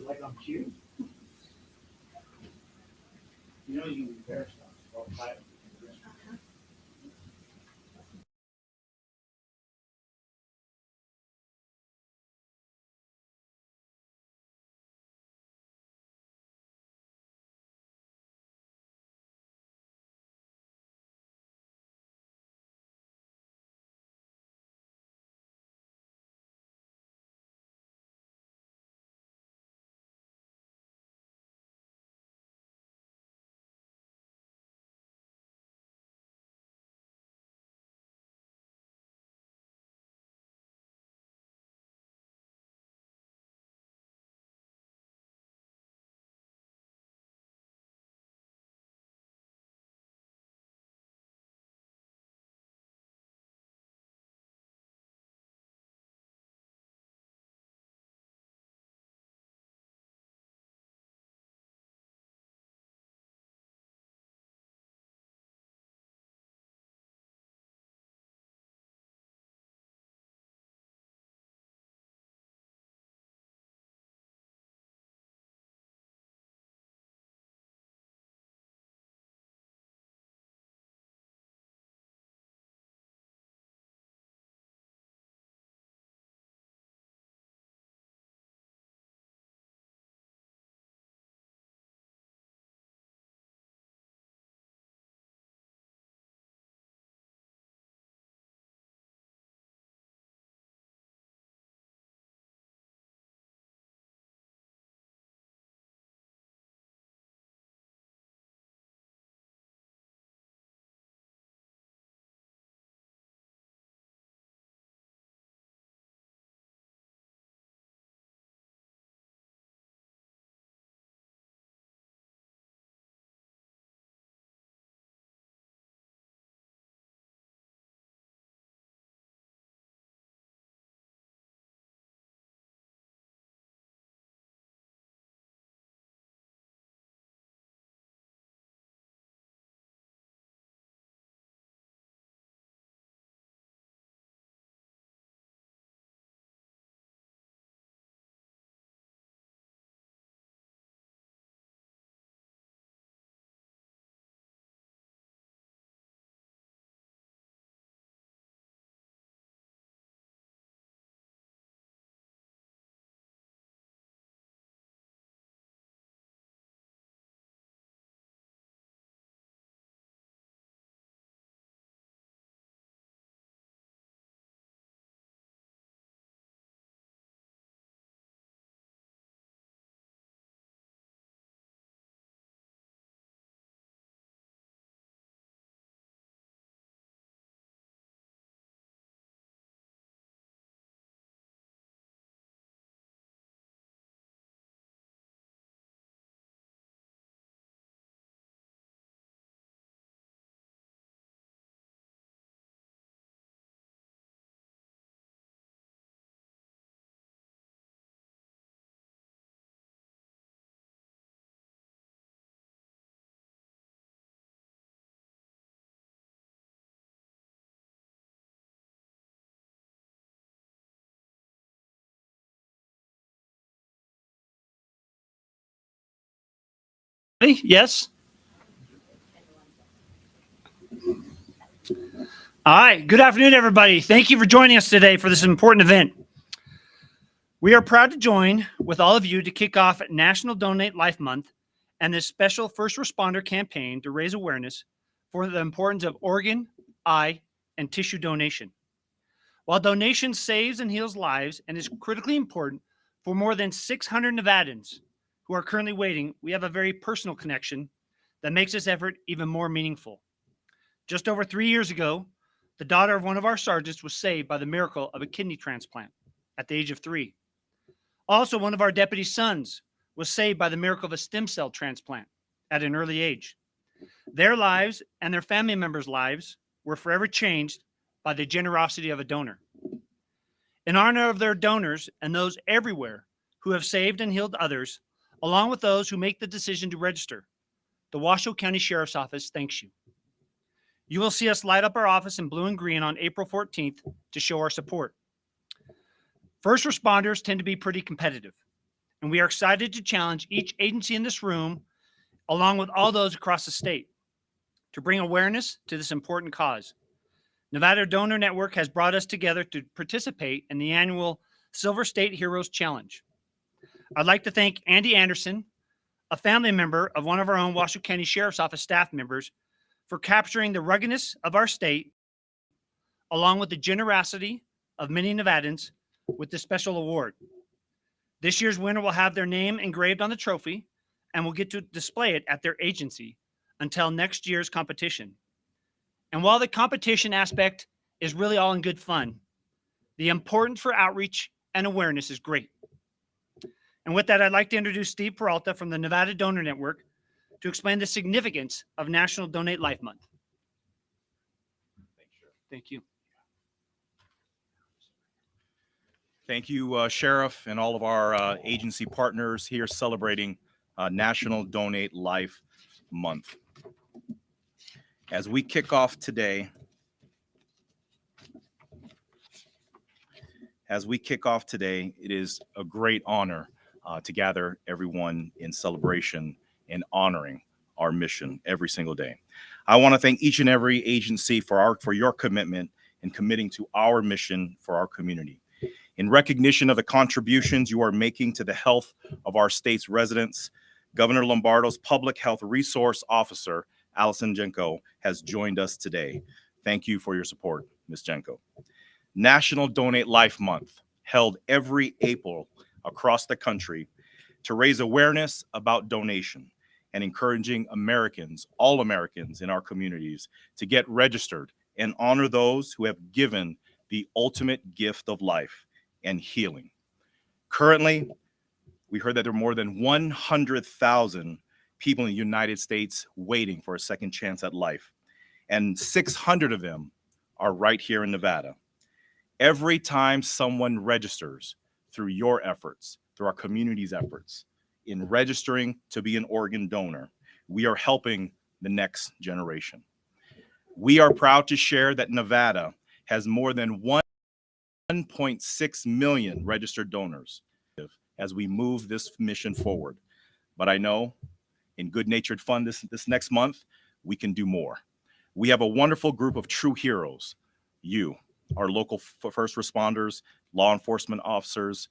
Like I'm cute. You know you can repair stuff. Well, Yes. All right. Good afternoon, everybody. Thank you for joining us today for this important event. We are proud to join with all of you to kick off National Donate Life Month and this special first responder campaign to raise awareness for the importance of organ, eye, and tissue donation. While donation saves and heals lives and is critically important for more than 600 Nevadans who are currently waiting, we have a very personal connection that makes this effort even more meaningful. Just over 3 years ago, the daughter of one of our sergeants was saved by the miracle of a kidney transplant at the age of 3. Also, one of our deputy sons was saved by the miracle of a stem cell transplant at an early age. Their lives and their family members' lives were forever changed by the generosity of a donor. In honor of their donors and those everywhere who have saved and healed others, along with those who make the decision to register, the Washoe County Sheriff's Office thanks you. You will see us light up our office in blue and green on April 14th to show our support. First responders tend to be pretty competitive, and we are excited to challenge each agency in this room, along with all those across the state, to bring awareness to this important cause. Nevada Donor Network has brought us together to participate in the annual Silver State Heroes Challenge. I'd like to thank Andy Anderson, a family member of one of our own Washoe County Sheriff's Office staff members, for capturing the ruggedness of our state, along with the generosity of many Nevadans with this special award. This year's winner will have their name engraved on the trophy and will get to display it at their agency until next year's competition. And while the competition aspect is really all in good fun, the importance for outreach and awareness is great. And with that, I'd like to introduce Steve Peralta from the Nevada Donor Network to explain the significance of National Donate Life Month. Thank you. Thank you, Sheriff, and all of our agency partners here celebrating National Donate Life Month. As we kick off today, it is a great honor to gather everyone in celebration and honoring our mission every single day. I want to thank each and every agency for your commitment in committing to our mission for our community. In recognition of the contributions you are making to the health of our state's residents, Governor Lombardo's Public Health Resource Officer, Allison Jenko, has joined us today. Thank you for your support, Ms. Jenko. National Donate Life Month, held every April across the country to raise awareness about donation and encouraging Americans, all Americans in our communities, to get registered and honor those who have given the ultimate gift of life and healing. Currently, we heard that there are more than 100,000 people in the United States waiting for a second chance at life, and 600 of them are right here in Nevada. Every time someone registers through your efforts, through our community's efforts, in registering to be an organ donor, we are helping the next generation. We are proud to share that Nevada has more than 1.6 million registered donors as we move this mission forward. But I know in good-natured fun this next month, we can do more. We have a wonderful group of true heroes. You, our local first responders, law enforcement officers,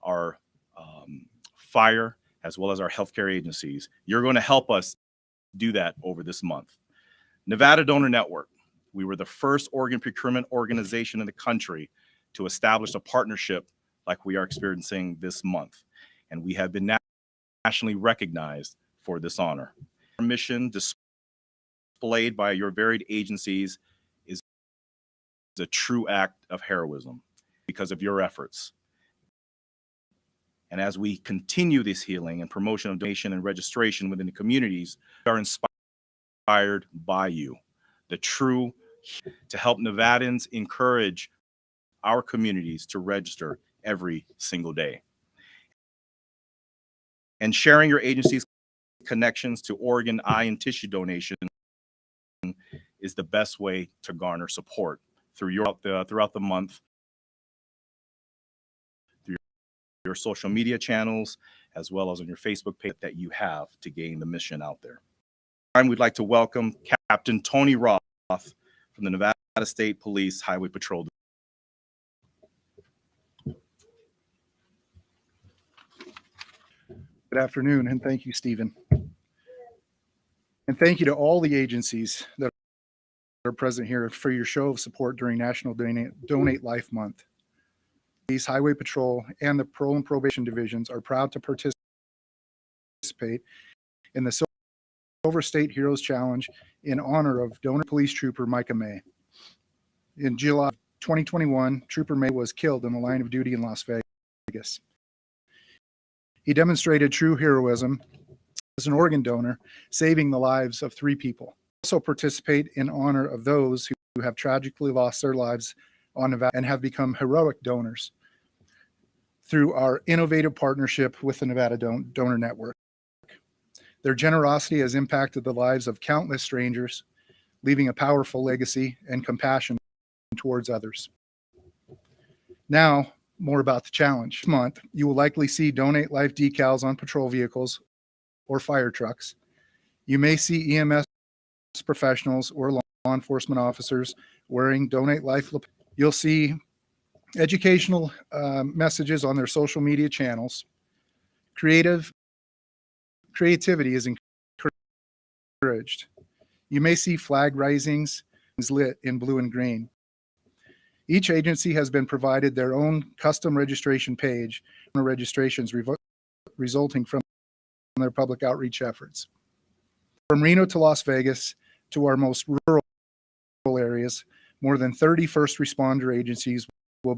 our fire, as well as our healthcare agencies. You're going to help us do that over this month. Nevada Donor Network, we were the first organ procurement organization in the country to establish a partnership like we are experiencing this month. And we have been nationally recognized for this honor. Our mission displayed by your varied agencies is a true act of heroism because of your efforts. And as we continue this healing and promotion of donation and registration within the communities, we are inspired by you, the true, to help Nevadans encourage our communities to register every single day. And sharing your agency's connections to organ, eye, and tissue donation is the best way to garner support throughout the month, through your social media channels, as well as on your Facebook page that you have to gain the mission out there. We'd like to welcome Captain Tony Roth from the Nevada State Police Highway Patrol. Good afternoon, and thank you, Stephen. And thank you to all the agencies that are present here for your show of support during National Donate Life Month. These Highway Patrol and the Parole and Probation Divisions are proud to participate in the Silver State Heroes Challenge in honor of donor police trooper Micah May. In July 2021, Trooper May was killed in the line of duty in Las Vegas. He demonstrated true heroism as an organ donor, saving the lives of 3 people. Also participate in honor of those who have tragically lost their lives on Nevada and have become heroic donors through our innovative partnership with the Nevada Donor Network. Their generosity has impacted the lives of countless strangers, leaving a powerful legacy and compassion towards others. Now, more about the challenge. This month, you will likely see Donate Life decals on patrol vehicles or fire trucks. You may see EMS professionals or law enforcement officers wearing Donate Life. You'll see educational messages on their social media channels. Creativity is encouraged. You may see flag risings lit in blue and green. Each agency has been provided their own custom registration page, registrations resulting from their public outreach efforts. From Reno to Las Vegas to our most rural areas, more than 30 first responder agencies will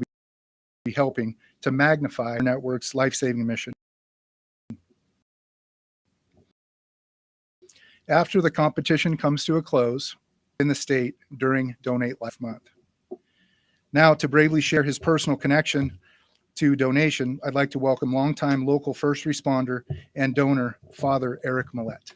be helping to magnify our network's life-saving mission. After the competition comes to a close in the state during Donate Life Month. Now, to bravely share his personal connection to donation, I'd like to welcome longtime local first responder and donor, Father Eric Millette.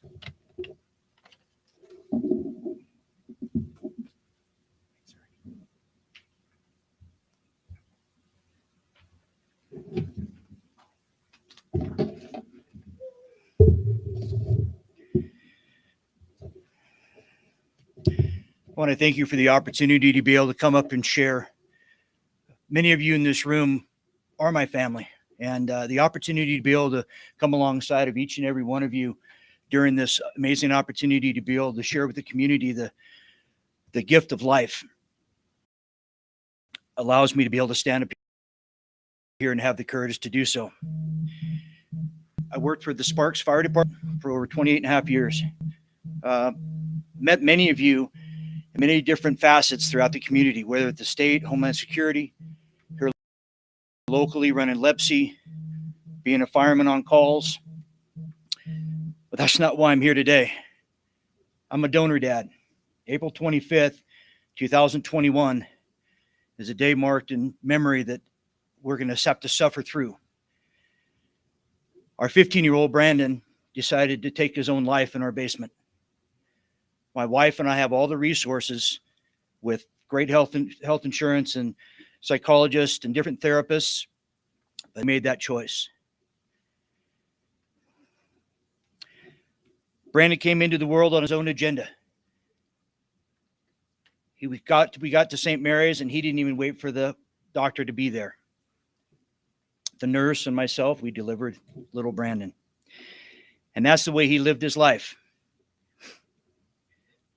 I want to thank you for the opportunity to be able to come up and share. Many of you in this room are my family, and the opportunity to be able to come alongside of each and every one of you during this amazing opportunity to be able to share with the community the gift of life allows me to be able to stand up here and have the courage to do so. I worked for the Sparks Fire Department for over 28 and a half years. Met many of you in many different facets throughout the community, whether at the state, Homeland Security, here locally running LEPSI, being a fireman on calls. But that's not why I'm here today. I'm a donor dad. April 25th, 2021 is a day marked in memory that we're going to have to suffer through. Our 15-year-old Brandon decided to take his own life in our basement. My wife and I have all the resources with great health insurance and psychologists and different therapists. I made that choice. Brandon came into the world on his own agenda. We got to St. Mary's and he didn't even wait for the doctor to be there. The nurse and myself, we delivered little Brandon. And that's the way he lived his life.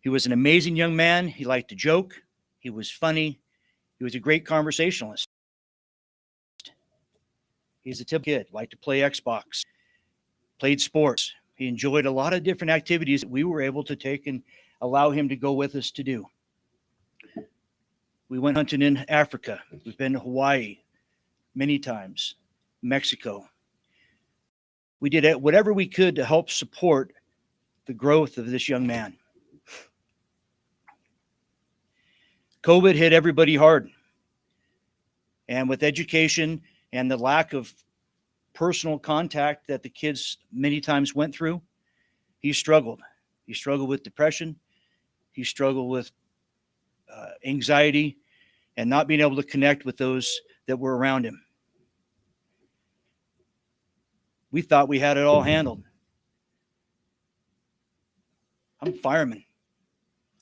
He was an amazing young man. He liked to joke. He was funny. He was a great conversationalist. He's a typical kid, liked to play Xbox, played sports. He enjoyed a lot of different activities that we were able to take and allow him to go with us to do. We went hunting in Africa. We've been to Hawaii many times, Mexico. We did whatever we could to help support the growth of this young man. COVID hit everybody hard. And with education and the lack of personal contact that the kids many times went through, he struggled. He struggled with depression. He struggled with anxiety and not being able to connect with those that were around him. We thought we had it all handled. I'm a fireman.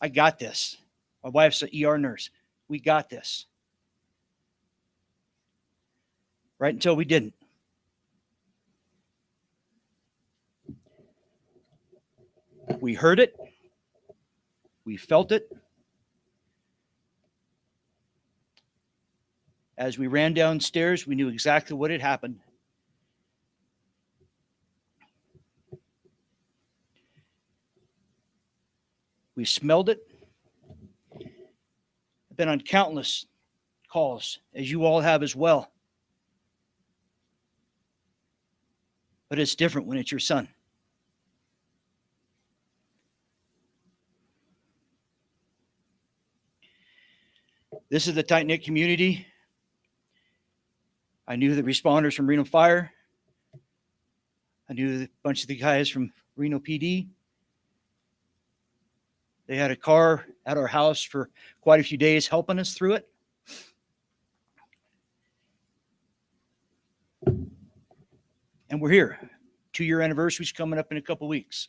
I got this. My wife's an ER nurse. We got this. Right until we didn't. We heard it. We felt it. As we ran downstairs, we knew exactly what had happened. We smelled it. I've been on countless calls, as you all have as well. But it's different when it's your son. This is the tight-knit community. I knew the responders from Reno Fire. I knew a bunch of the guys from Reno PD. They had a car at our house for quite a few days helping us through it. And we're here. 2-year anniversary's coming up in a couple weeks.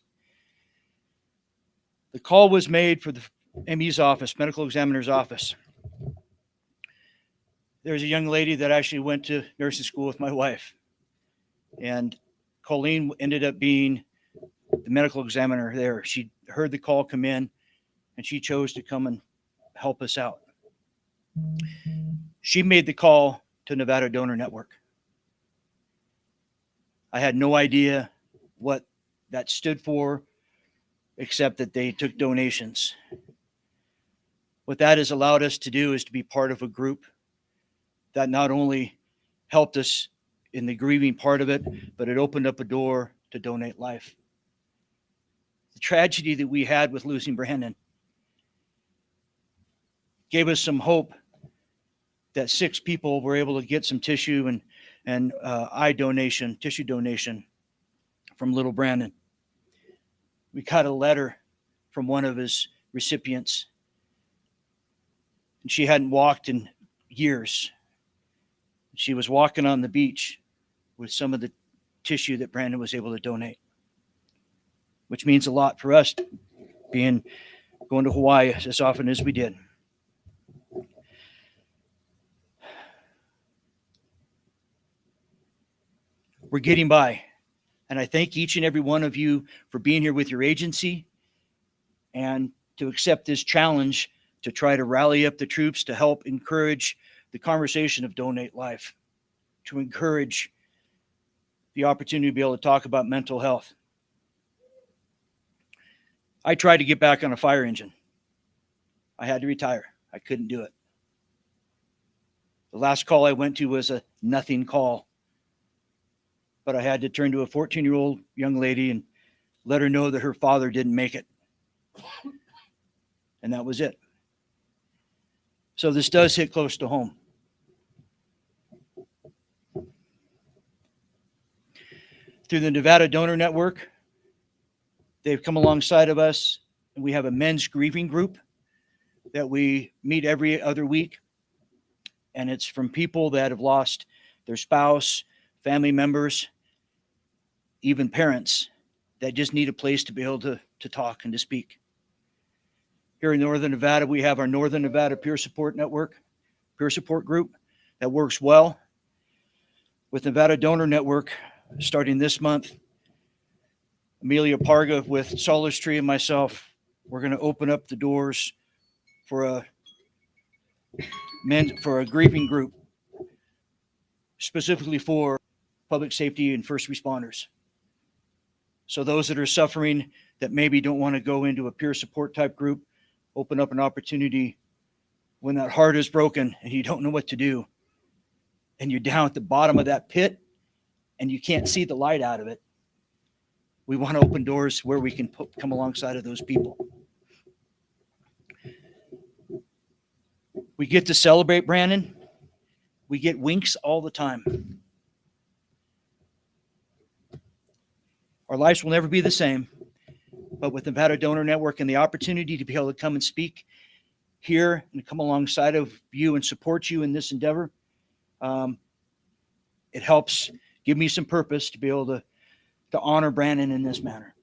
The call was made for the ME's office, medical examiner's office. There's a young lady that actually went to nursing school with my wife. And Colleen ended up being the medical examiner there. She heard the call come in, and she chose to come and help us out. She made the call to Nevada Donor Network. I had no idea what that stood for, except that they took donations. What that has allowed us to do is to be part of a group that not only helped us in the grieving part of it, but it opened up a door to donate life. The tragedy that we had with losing Brandon gave us some hope that 6 people were able to get some tissue and tissue donation from little Brandon. We got a letter from one of his recipients, and she hadn't walked in years. She was walking on the beach with some of the tissue that Brandon was able to donate, which means a lot for us, going to Hawaii as often as we did. We're getting by. And I thank each and every one of you for being here with your agency and to accept this challenge to try to rally up the troops to help encourage the conversation of Donate Life, to encourage the opportunity to be able to talk about mental health. I tried to get back on a fire engine. I had to retire. I couldn't do it. The last call I went to was a nothing call. But I had to turn to a 14-year-old young lady and let her know that her father didn't make it. And that was it. So this does hit close to home. Through the Nevada Donor Network, they've come alongside of us, and we have a men's grieving group that we meet every other week. And it's from people that have lost their spouse, family members, even parents that just need a place to be able to talk and to speak. Here in Northern Nevada, we have our Northern Nevada Peer Support Network, peer support group that works well. With Nevada Donor Network, starting this month, Amelia Parga with Solace Tree and myself, we're going to open up the doors for a grieving group, specifically for public safety and first responders. So those that are suffering that maybe don't want to go into a peer support type group, open up an opportunity when that heart is broken and you don't know what to do, and you're down at the bottom of that pit and you can't see the light out of it. We want to open doors where we can come alongside of those people. We get to celebrate Brandon. We get winks all the time. Our lives will never be the same, but with the Nevada Donor Network and the opportunity to be able to come and speak here and come alongside of you and support you in this endeavor, it helps give me some purpose to be able to honor Brandon in this manner.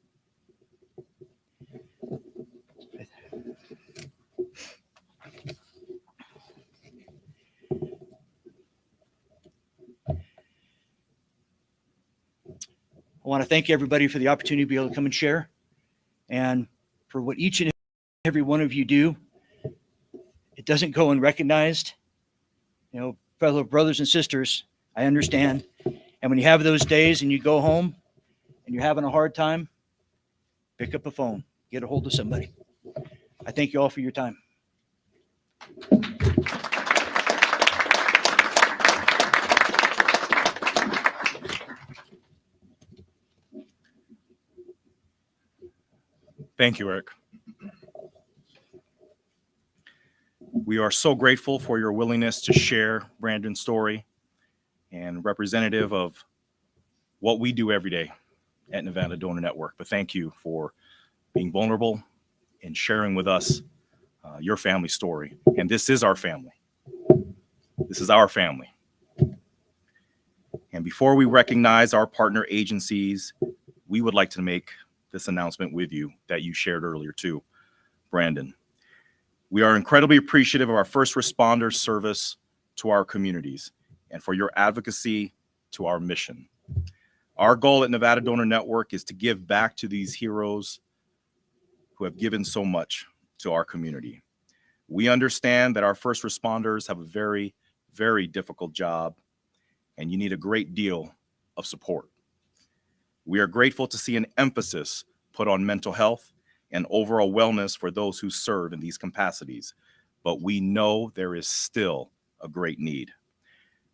I want to thank everybody for the opportunity to be able to come and share, and for what each and every one of you do. It doesn't go unrecognized. You know, fellow brothers and sisters, I understand. And when you have those days and you go home and you're having a hard time, pick up a phone, get a hold of somebody. I thank you all for your time. Thank you, Eric. We are so grateful for your willingness to share Brandon's story and representative of what we do every day at Nevada Donor Network. But thank you for being vulnerable and sharing with us your family story. And this is our family. This is our family. And before we recognize our partner agencies, we would like to make this announcement with you that you shared earlier too, Brandon. We are incredibly appreciative of our first responders' service to our communities and for your advocacy to our mission. Our goal at Nevada Donor Network is to give back to these heroes who have given so much to our community. We understand that our first responders have a very, very difficult job, and you need a great deal of support. We are grateful to see an emphasis put on mental health and overall wellness for those who serve in these capacities, but we know there is still a great need.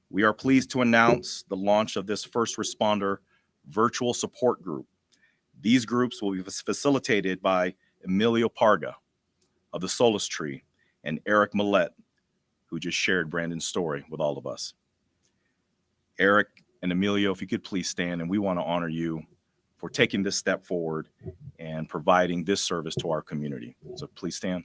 We are pleased to announce the launch of this first responder virtual support group. These groups will be facilitated by Emilio Parga of the Solace Tree and Eric Millette, who just shared Brandon's story with all of us. Eric and Emilio, if you could please stand, and we want to honor you for taking this step forward and providing this service to our community. So please stand.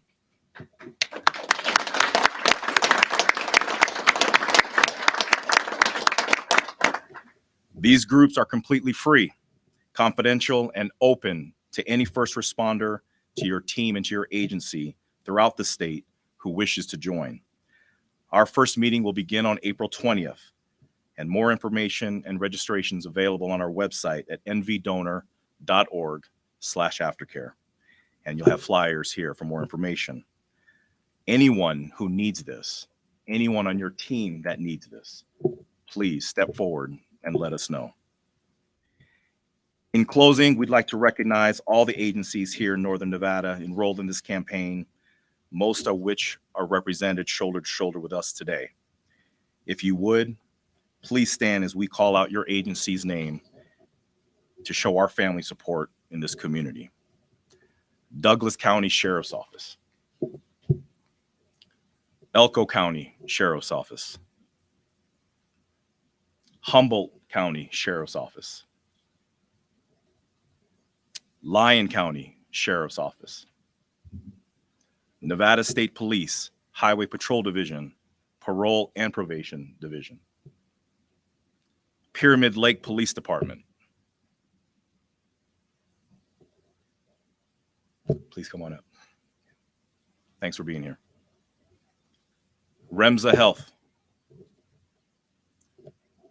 These groups are completely free, confidential, and open to any first responder, to your team, and to your agency throughout the state who wishes to join. Our first meeting will begin on April 20th, and more information and registrations available on our website at nvdonor.org/aftercare. And you'll have flyers here for more information. Anyone who needs this, anyone on your team that needs this, please step forward and let us know. In closing, we'd like to recognize all the agencies here in Northern Nevada enrolled in this campaign, most of which are represented shoulder to shoulder with us today. If you would, please stand as we call out your agency's name to show our family support in this community. Douglas County Sheriff's Office. Elko County Sheriff's Office. Humboldt County Sheriff's Office. Lyon County Sheriff's Office. Nevada State Police, Highway Patrol Division, Parole and Probation Division. Pyramid Lake Police Department. Please come on up. Thanks for being here. Remsa Health.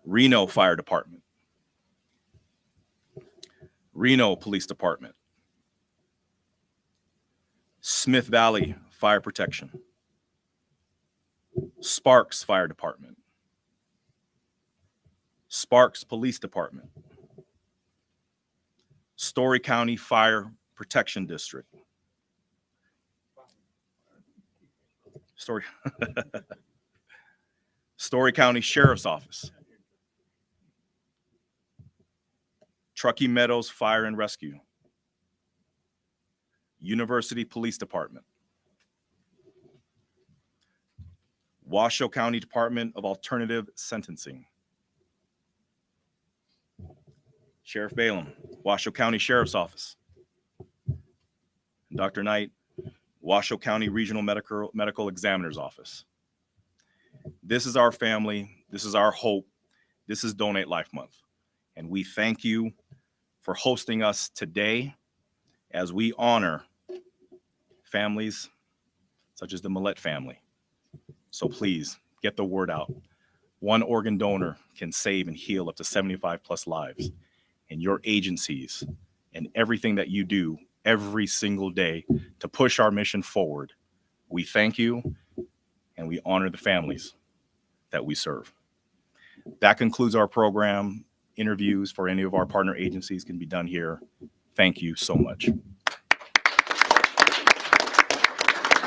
Reno Fire Department. Reno Police Department. Smith Valley Fire Protection. Sparks Fire Department. Sparks Police Department. Story County Fire Protection District. Story County Sheriff's Office. Truckee Meadows Fire and Rescue. University Police Department. Washoe County Department of Alternative Sentencing. Sheriff Balaam, Washoe County Sheriff's Office. Dr. Knight, Washoe County Regional Medical Examiner's Office. This is our family. This is our hope. This is Donate Life Month. And we thank you for hosting us today as we honor families such as the Millette family. So please get the word out. One organ donor can save and heal up to 75 plus lives. And your agencies and everything that you do every single day to push our mission forward, we thank you and we honor the families that we serve. That concludes our program. Interviews for any of our partner agencies can be done here. Thank you so much.